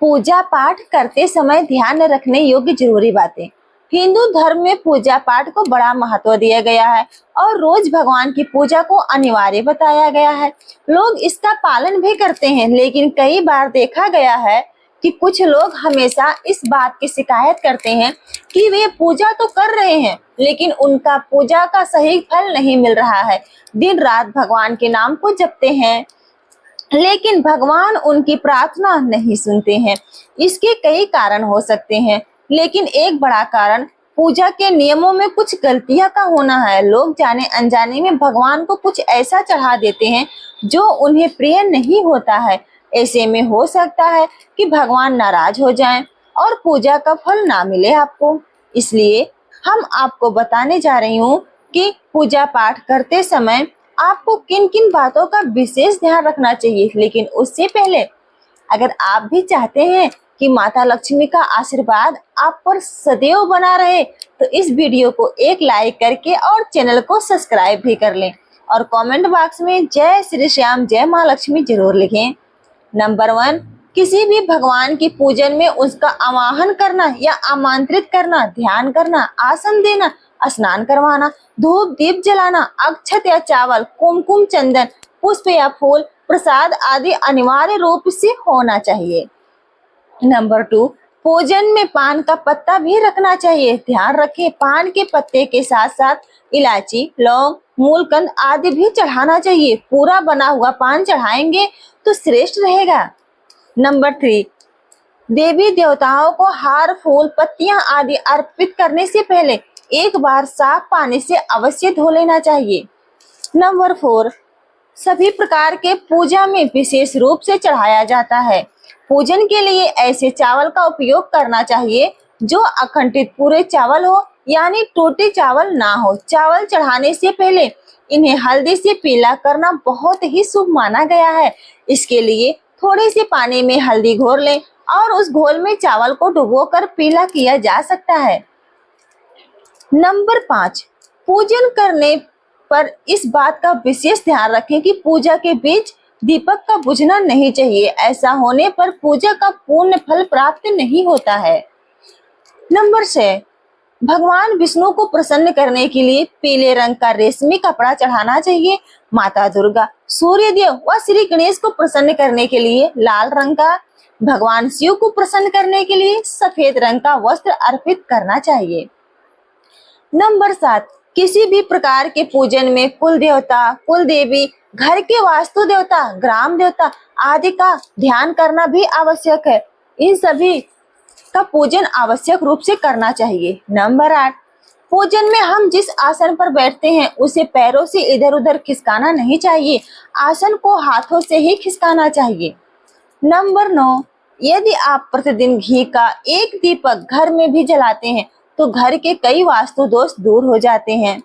पूजा पाठ करते समय ध्यान रखने योग्य जरूरी बातें। हिंदू धर्म में पूजा पाठ को बड़ा महत्व दिया गया है और रोज भगवान की पूजा को अनिवार्य बताया गया है। लोग इसका पालन भी करते हैं, लेकिन कई बार देखा गया है कि कुछ लोग हमेशा इस बात की शिकायत करते हैं कि वे पूजा तो कर रहे हैं, लेकिन उनका पूजा का सही फल नहीं मिल रहा है। दिन रात भगवान के नाम को जपते हैं, लेकिन भगवान उनकी प्रार्थना नहीं सुनते हैं। इसके कई कारण हो सकते हैं, लेकिन एक बड़ा कारण पूजा के नियमों में कुछ गलतियां का होना है। लोग जाने अनजाने में भगवान को कुछ ऐसा चढ़ा देते हैं जो उन्हें प्रिय नहीं होता है। ऐसे में हो सकता है कि भगवान नाराज हो जाएं और पूजा का फल ना मिले आपको। इसलिए हम आपको बताने जा रही हूँ कि पूजा पाठ करते समय आपको किन किन बातों का विशेष ध्यान रखना चाहिए। लेकिन उससे पहले अगर आप भी चाहते हैं कि माता लक्ष्मी का आशीर्वाद आप पर सदैव बना रहे, तो इस वीडियो को एक लाइक करके और चैनल को सब्सक्राइब भी कर लें और कमेंट बॉक्स में जय श्री श्याम जय माँ लक्ष्मी जरूर लिखें। नंबर 1, किसी भी भगवान की पूजन में उसका आवाहन करना या आमंत्रित करना, ध्यान करना, आसन देना, स्नान करवाना, धूप दीप जलाना, अक्षत या चावल, कुमकुम, चंदन, पुष्प या फूल, प्रसाद आदि अनिवार्य रूप से होना चाहिए। नंबर 2, पूजन में पान का पत्ता भी रखना चाहिए। ध्यान रखें, पान के पत्ते के साथ साथ इलायची, लौंग, मूलकंद आदि भी चढ़ाना चाहिए। पूरा बना हुआ पान चढ़ाएंगे तो श्रेष्ठ रहेगा। नंबर 3, देवी देवताओं को हार, फूल, पत्तियां आदि अर्पित करने से पहले एक बार साफ पानी से अवश्य धो लेना चाहिए। नंबर 4, सभी प्रकार के पूजा में विशेष रूप से चढ़ाया जाता है। पूजन के लिए ऐसे चावल का उपयोग करना चाहिए जो अखंडित पूरे चावल हो, यानी टूटे चावल ना हो। चावल चढ़ाने से पहले इन्हें हल्दी से पीला करना बहुत ही शुभ माना गया है। इसके लिए थोड़े से पानी में हल्दी घोल लें और उस घोल में चावल को डुबोकर पीला किया जा सकता है। नंबर 5, पूजन करने पर इस बात का विशेष ध्यान रखें कि पूजा के बीच दीपक का बुझना नहीं चाहिए। ऐसा होने पर पूजा का पूर्ण फल प्राप्त नहीं होता है। नंबर 6, भगवान विष्णु को प्रसन्न करने के लिए पीले रंग का रेशमी कपड़ा चढ़ाना चाहिए। माता दुर्गा, सूर्य देव व श्री गणेश को प्रसन्न करने के लिए लाल रंग का, भगवान शिव को प्रसन्न करने के लिए सफेद रंग का वस्त्र अर्पित करना चाहिए। नंबर 7, किसी भी प्रकार के पूजन में कुल देवता, कुल देवी, घर के वास्तु देवता, ग्राम देवता आदि का ध्यान करना भी आवश्यक है। इन सभी का पूजन आवश्यक रूप से करना चाहिए। नंबर 8, पूजन में हम जिस आसन पर बैठते हैं उसे पैरों से इधर उधर खिसकाना नहीं चाहिए। आसन को हाथों से ही खिसकाना चाहिए। नंबर 9, यदि आप प्रतिदिन घी का एक दीपक घर में भी जलाते हैं तो घर के कई वास्तु दोष दूर हो जाते हैं।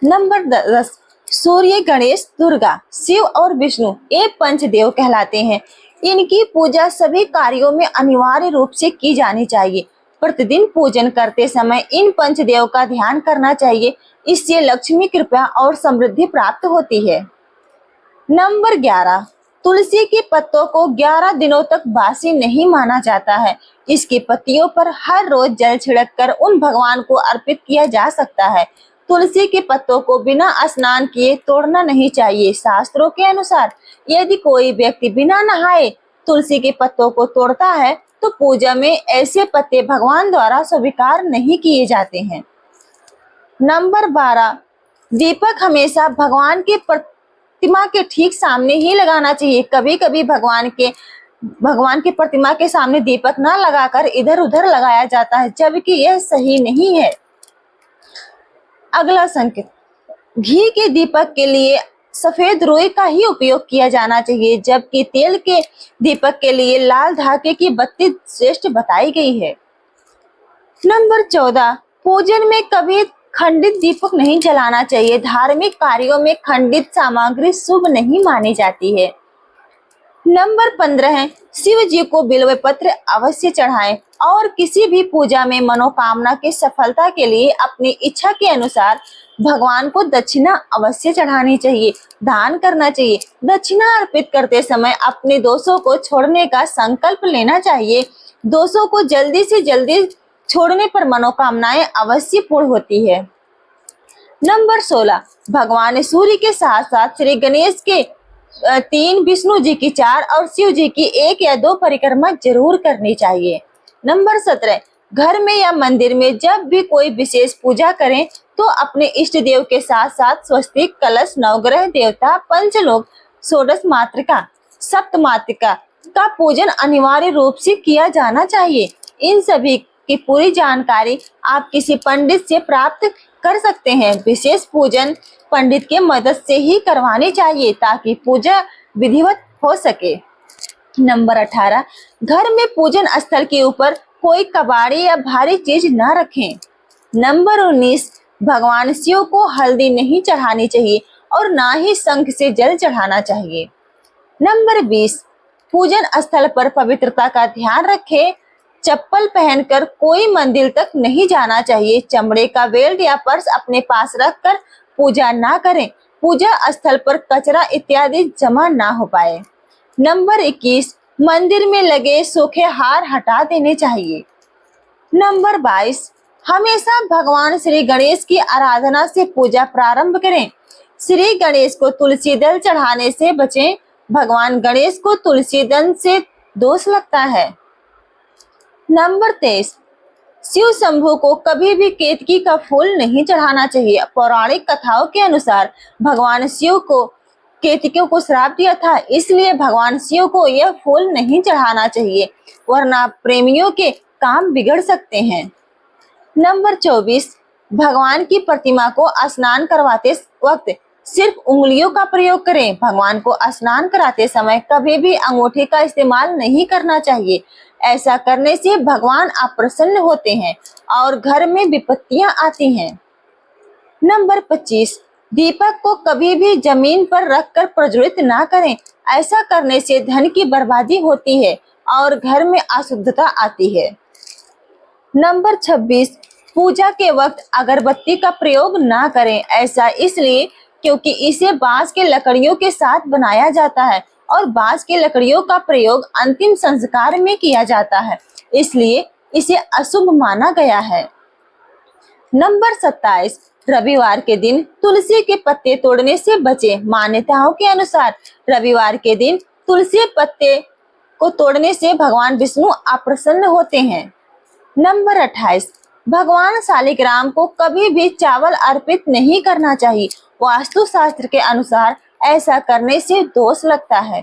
नंबर 10, सूर्य, गणेश, दुर्गा, शिव और विष्णु ये पंचदेव कहलाते हैं। इनकी पूजा सभी कार्यों में अनिवार्य रूप से की जानी चाहिए। प्रतिदिन पूजन करते समय इन पंचदेव का ध्यान करना चाहिए। इससे लक्ष्मी कृपा और समृद्धि प्राप्त होती है। नंबर 11, तुलसी के पत्तों को 11 दिनों तक बासी नहीं माना जाता है। इसकी पत्तियों पर हर रोज जल छिड़क कर उन भगवान को अर्पित किया जा सकता है। तुलसी के पत्तों को बिना स्नान किए तोड़ना नहीं चाहिए। शास्त्रों के अनुसार यदि कोई व्यक्ति बिना नहाए तुलसी के पत्तों को तोड़ता है तो पूजा में ऐसे पत्ते भगवान द्वारा स्वीकार नहीं किए जाते हैं। नंबर 12, दीपक हमेशा भगवान के प्रतिमा के ठीक सामने ही लगाना चाहिए। कभी कभी भगवान के प्रतिमा के सामने दीपक ना लगाकर इधर उधर लगाया जाता है, जबकि यह सही नहीं है। अगला संकेत, घी के दीपक के लिए सफेद रुई का ही उपयोग किया जाना चाहिए, जबकि तेल के दीपक के लिए लाल धागे की बत्ती श्रेष्ठ बताई गई है। नंबर 14, पूजन में कभी खंडित दीपक नहीं जलाना चाहिए। धार्मिक कार्यों में खंडित सामग्री शुभ नहीं मानी जाती है। नंबर 15, शिव जी को बिल्व पत्र अवश्य चढ़ाएं और किसी भी पूजा में मनोकामना की सफलता के लिए अपनी इच्छा के अनुसार भगवान को दक्षिणा अवश्य चढ़ानी चाहिए, दान करना चाहिए। दक्षिणा अर्पित करते समय अपने दोषों को छोड़ने का संकल्प लेना चाहिए। दोषों को जल्दी से जल्दी छोड़ने पर मनोकामनाएं अवश्य पूर्ण होती है। नंबर 16, भगवान सूर्य के साथ साथ श्री गणेश के 3, विष्णु जी की 4 और शिव जी की 1 या 2 परिक्रमा जरूर करनी चाहिए। नंबर 17, घर में या मंदिर में जब भी कोई विशेष पूजा करें तो अपने इष्ट देव के साथ साथ स्वस्तिक, कलश, नवग्रह देवता, पंचलोक, षोडश मातृका, सप्त मातृका का पूजन अनिवार्य रूप से किया जाना चाहिए। इन सभी की पूरी जानकारी आप किसी पंडित से प्राप्त कर सकते हैं। विशेष पूजन पंडित के मदद से ही करवानी चाहिए ताकि पूजा विधिवत हो सके। नंबर 18, घर में पूजन स्थल के ऊपर कोई कबाड़ी या भारी चीज न रखें। नंबर 19, भगवान शिव को हल्दी नहीं चढ़ानी चाहिए और ना ही शंख से जल चढ़ाना चाहिए। नंबर 20, पूजन स्थल पर पवित्रता का ध्यान रखें। चप्पल पहनकर कोई मंदिर तक नहीं जाना चाहिए। चमड़े का बेल्ट या पर्स अपने पास रखकर पूजा ना करें। पूजा स्थल पर कचरा इत्यादि जमा ना हो पाए। नंबर 21, मंदिर में लगे सूखे हार हटा देने चाहिए। नंबर 22, हमेशा भगवान श्री गणेश की आराधना से पूजा प्रारंभ करें। श्री गणेश को तुलसी दल चढ़ाने से बचें। भगवान गणेश को तुलसी दल से दोष लगता है। नंबर 23, शिव शंभू को कभी भी केतकी का फूल नहीं चढ़ाना चाहिए। पौराणिक कथाओं के अनुसार भगवान शिव को केतकियों को श्राप दिया था, इसलिए भगवान शिव को यह फूल नहीं चढ़ाना चाहिए, वरना प्रेमियों के काम बिगड़ सकते हैं। नंबर 24, भगवान की प्रतिमा को स्नान करवाते वक्त सिर्फ उंगलियों का प्रयोग करें। भगवान को स्नान कराते समय कभी भी अंगूठे का इस्तेमाल नहीं करना चाहिए। ऐसा करने से भगवान अप्रसन्न होते हैं और घर में विपत्तियां आती हैं। नंबर 25, दीपक को कभी भी जमीन पर रखकर प्रज्वलित ना करें। ऐसा करने से धन की बर्बादी होती है और घर में अशुद्धता आती है। नंबर 26, पूजा के वक्त अगरबत्ती का प्रयोग ना करें। ऐसा इसलिए क्योंकि इसे बांस के लकड़ियों के साथ बनाया जाता है और बांस के लकड़ियों का प्रयोग अंतिम संस्कार में किया जाता है, इसलिए इसे अशुभ माना गया है। नंबर 27, रविवार के दिन तुलसी के पत्ते तोड़ने से बचें। मान्यताओं के अनुसार रविवार के दिन तुलसी पत्ते को तोड़ने से भगवान विष्णु अप्रसन्न होते हैं। नंबर 28, भगवान शालिग्राम को कभी भी चावल अर्पित नहीं करना चाहिए। वास्तु शास्त्र के अनुसार ऐसा करने से दोष लगता है।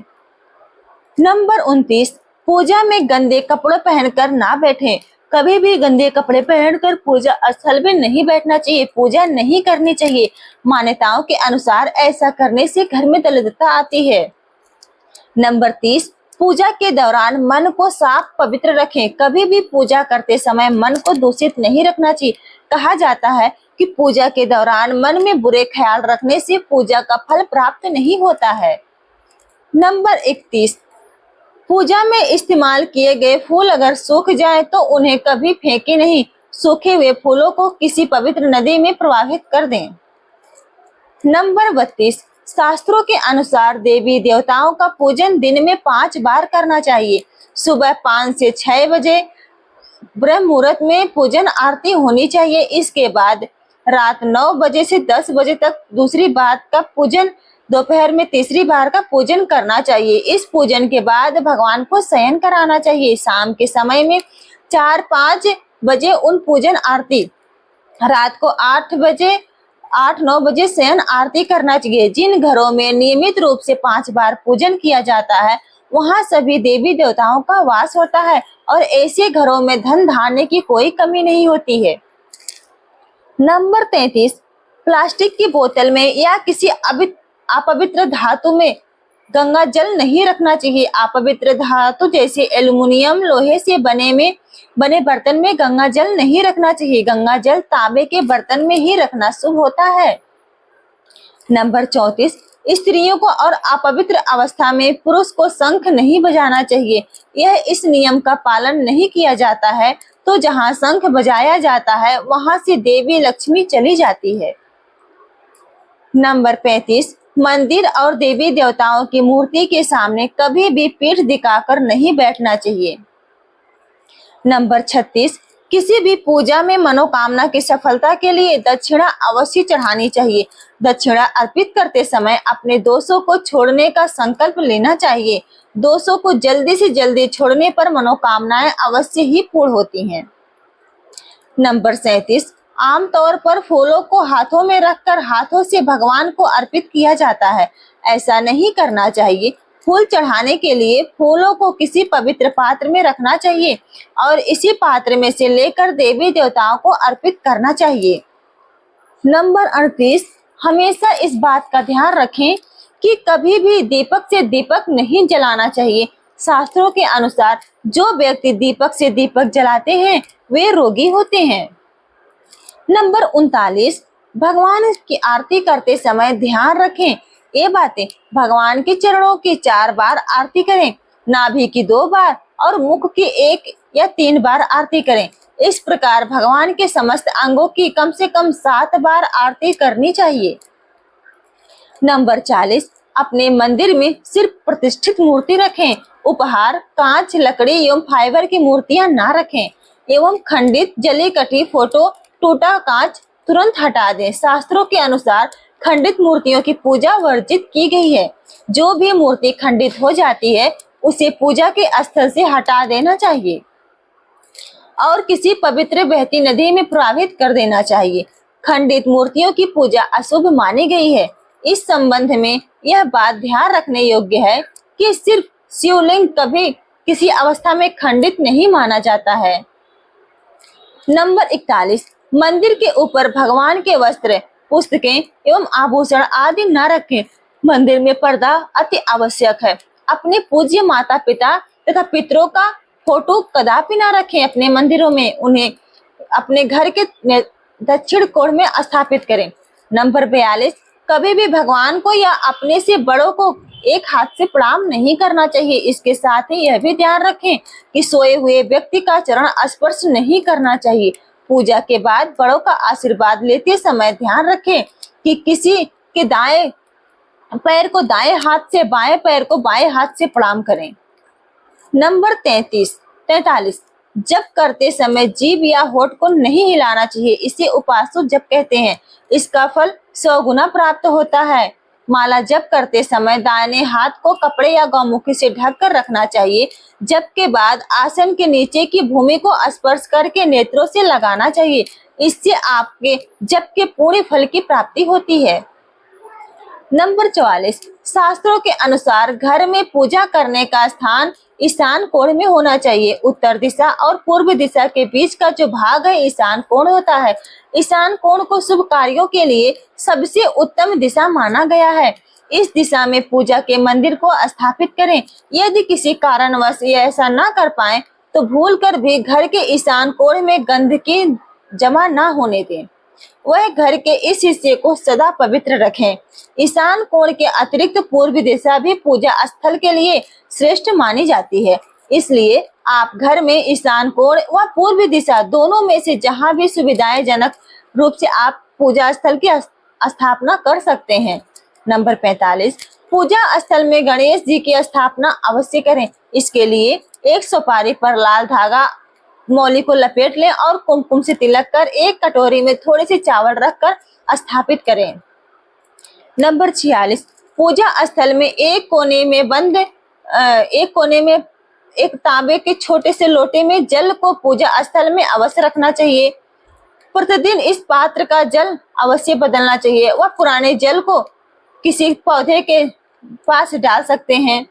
नंबर 29, पूजा में गंदे कपड़े पहनकर ना बैठें। कभी भी गंदे कपड़े पहनकर पूजा स्थल में नहीं बैठना चाहिए, पूजा नहीं करनी चाहिए। मान्यताओं के अनुसार ऐसा करने से घर में दरिद्रता आती है। नंबर 30, पूजा के दौरान मन को साफ पवित्र रखें। कभी भी पूजा करते समय मन को दूषित नहीं रखना चाहिए। कहा जाता है कि पूजा के दौरान मन में बुरे ख्याल रखने से पूजा का फल प्राप्त नहीं होता है। नंबर 31, पूजा में इस्तेमाल किए गए फूल अगर सूख जाएं तो उन्हें कभी फेंके नहीं। सूखे हुए फूलों को किसी पवित्र नदी में प्रवाहित कर दें। नंबर 32, शास्त्रों के अनुसार देवी देवताओं का पूजन दिन में 5 बार करना चाहिए। सुबह 5 से 6 बजे ब्रह्म मुहूर्त में पूजन आरती होनी चाहिए। इसके बाद रात 9 बजे से 10 बजे तक दूसरी बार का पूजन, दोपहर में तीसरी बार का पूजन करना चाहिए। इस पूजन के बाद भगवान को शयन कराना चाहिए। शाम के समय में 4-5 बजे उन पूजन आरती, रात को 8-9 बजे शयन आरती करना चाहिए। जिन घरों में नियमित रूप से 5 बार पूजन किया जाता है वहां सभी देवी देवताओं का वास होता है और ऐसे घरों में धन धान्य की कोई कमी नहीं होती है। नंबर 33, प्लास्टिक की बोतल में या किसी अपवित्र धातु में गंगा जल नहीं रखना चाहिए। अपवित्र धातु जैसे एल्युमिनियम, लोहे से बने बर्तन में गंगा जल नहीं रखना चाहिए। गंगा जल तांबे के बर्तन में ही रखना शुभ होता है। नंबर 34, स्त्रियों को और अपवित्र अवस्था में पुरुष को शंख नहीं बजाना चाहिए। यह इस नियम का पालन नहीं किया जाता है तो जहां शंख बजाया जाता है वहां से देवी लक्ष्मी चली जाती है। नंबर 35, मंदिर और देवी देवताओं की मूर्ति के सामने कभी भी पीठ दिखाकर नहीं बैठना चाहिए। नंबर 36, किसी भी पूजा में मनोकामना की सफलता के लिए दक्षिणा अवश्य चढ़ानी चाहिए। दक्षिणा अर्पित करते समय अपने दोषों को छोड़ने का संकल्प लेना चाहिए। दोषों को जल्दी से जल्दी छोड़ने पर मनोकामनाएं अवश्य ही पूर्ण होती हैं। नंबर 37, आमतौर पर फूलों को हाथों में रखकर हाथों से भगवान को अर्पित किया जाता है। ऐसा नहीं करना चाहिए। फूल चढ़ाने के लिए फूलों को किसी पवित्र पात्र में रखना चाहिए और इसी पात्र में से लेकर देवी देवताओं को अर्पित करना चाहिए। नंबर 38, हमेशा इस बात का ध्यान रखें कि कभी भी दीपक से दीपक नहीं जलाना चाहिए। शास्त्रों के अनुसार जो व्यक्ति दीपक से दीपक जलाते हैं वे रोगी होते हैं। नंबर 39, भगवान की आरती करते समय ध्यान रखें ये बातें। भगवान के चरणों की 4 बार आरती करें, नाभि की 2 बार और मुख की 1 या 3 बार आरती करें। इस प्रकार भगवान के समस्त अंगों की कम से कम 7 बार आरती करनी चाहिए। नंबर 40, अपने मंदिर में सिर्फ प्रतिष्ठित मूर्ति रखें। उपहार, कांच, लकड़ी एवं फाइबर की मूर्तियां ना रखें एवं खंडित, जली कटी फोटो, टूटा कांच तुरंत हटा दें। शास्त्रों के अनुसार खंडित मूर्तियों की पूजा वर्जित की गई है। जो भी मूर्ति खंडित हो जाती है उसे पूजा के स्थल से हटा देना चाहिए और किसी पवित्र बहती नदी में प्रवाहित कर देना चाहिए। खंडित मूर्तियों की पूजा अशुभ मानी गई है। इस संबंध में यह बात ध्यान रखने योग्य है कि सिर्फ शिवलिंग कभी किसी अवस्था में खंडित नहीं माना जाता है। नंबर 41, मंदिर के ऊपर भगवान के वस्त्र, पुस्तकें एवं आभूषण आदि न रखें। मंदिर में पर्दा अति आवश्यक है। अपने पूज्य माता पिता तथा पितरों का फोटो कदापि न रखें अपने मंदिरों में। उन्हें अपने घर के दक्षिण कोण में स्थापित करें। नंबर 42, कभी भी भगवान को या अपने से बड़ों को एक हाथ से प्रणाम नहीं करना चाहिए। इसके साथ ही यह भी ध्यान रखें कि सोए हुए व्यक्ति का चरण स्पर्श नहीं करना चाहिए। पूजा के बाद बड़ों का आशीर्वाद लेते समय ध्यान रखें कि किसी के दाएं पैर को दाएं हाथ से, बाएं पैर को बाएं हाथ से प्रणाम करें। नंबर 43, जप करते समय जीभ या होठ को नहीं हिलाना चाहिए। इसे उपासु जप कहते हैं। इसका फल 100 गुना प्राप्त होता है। माला जप करते समय दाहिने हाथ को कपड़े या गौमुखी से ढककर रखना चाहिए। जप के बाद आसन के नीचे की भूमि को स्पर्श करके नेत्रों से लगाना चाहिए। इससे आपके जप के पूर्ण फल की प्राप्ति होती है। नंबर 44, शास्त्रों के अनुसार घर में पूजा करने का स्थान ईशान कोण में होना चाहिए। उत्तर दिशा और पूर्व दिशा के बीच का जो भाग है ईशान कोण होता है। ईशान कोण को शुभ कार्यों के लिए सबसे उत्तम दिशा माना गया है। इस दिशा में पूजा के मंदिर को स्थापित करें। यदि किसी कारणवश ये ऐसा ना कर पाए तो भूलकर भी घर के ईशान कोण में गंदगी जमा ना होने दें। वह घर के इस हिस्से को सदा पवित्र रखें। ईशान कोण के अतिरिक्त पूर्व दिशा भी पूजा स्थल के लिए श्रेष्ठ मानी जाती है। इसलिए आप घर में ईशान कोण व पूर्व दिशा दोनों में से जहां भी सुविधाजनक रूप से आप पूजा स्थल की स्थापना कर सकते हैं। नंबर 45, पूजा स्थल में गणेश जी की स्थापना अवश्य करें। इसके लिए एक सुपारी पर लाल धागा मौली को लपेट लें और कुमकुम से तिलक कर एक कटोरी में थोड़े से चावल रखकर स्थापित करें। नंबर 46, पूजा स्थल में एक कोने में एक तांबे के छोटे से लोटे में जल को पूजा स्थल में अवश्य रखना चाहिए। प्रतिदिन इस पात्र का जल अवश्य बदलना चाहिए। वह पुराने जल को किसी पौधे के पास डाल सकते हैं।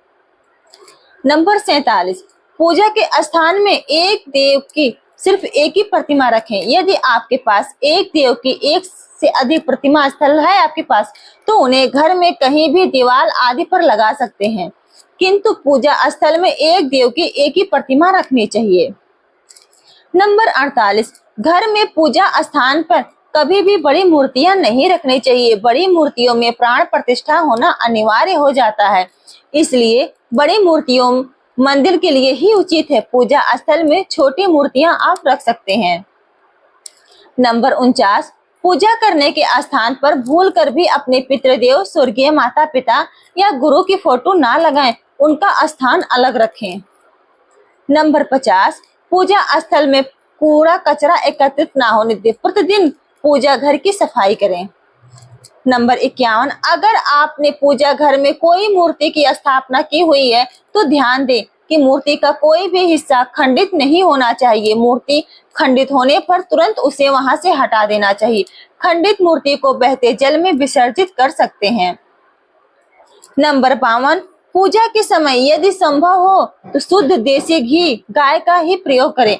नंबर 47, पूजा के स्थान में एक देव की सिर्फ एक ही प्रतिमा रखें। यदि आपके पास एक देव की एक से अधिक प्रतिमा स्थल है आपके पास तो उन्हें घर में कहीं भी दीवार आदि पर लगा सकते हैं, किंतु पूजा स्थल में एक देव की एक ही प्रतिमा रखनी चाहिए। नंबर 48, घर में पूजा स्थान पर कभी भी बड़ी मूर्तियां नहीं रखनी चाहिए। बड़ी मूर्तियों में प्राण प्रतिष्ठा होना अनिवार्य हो जाता है। इसलिए बड़ी मूर्तियों मंदिर के लिए ही उचित है। पूजा स्थल में छोटी मूर्तियां आप रख सकते हैं। नंबर 49, पूजा करने के स्थान पर भूल कर भी अपने पितृदेव, स्वर्गीय माता पिता या गुरु की फोटो ना लगाएं, उनका स्थान अलग रखें। नंबर 50, पूजा स्थल में कूड़ा कचरा एकत्रित ना होने दें, प्रतिदिन पूजा घर की सफाई करें। नंबर 51, अगर आपने पूजा घर में कोई मूर्ति की स्थापना की हुई है तो ध्यान दें कि मूर्ति का कोई भी हिस्सा खंडित नहीं होना चाहिए। मूर्ति खंडित होने पर तुरंत उसे वहां से हटा देना चाहिए। खंडित मूर्ति को बहते जल में विसर्जित कर सकते हैं। नंबर 52, पूजा के समय यदि संभव हो तो शुद्ध देसी घी गाय का ही प्रयोग करें।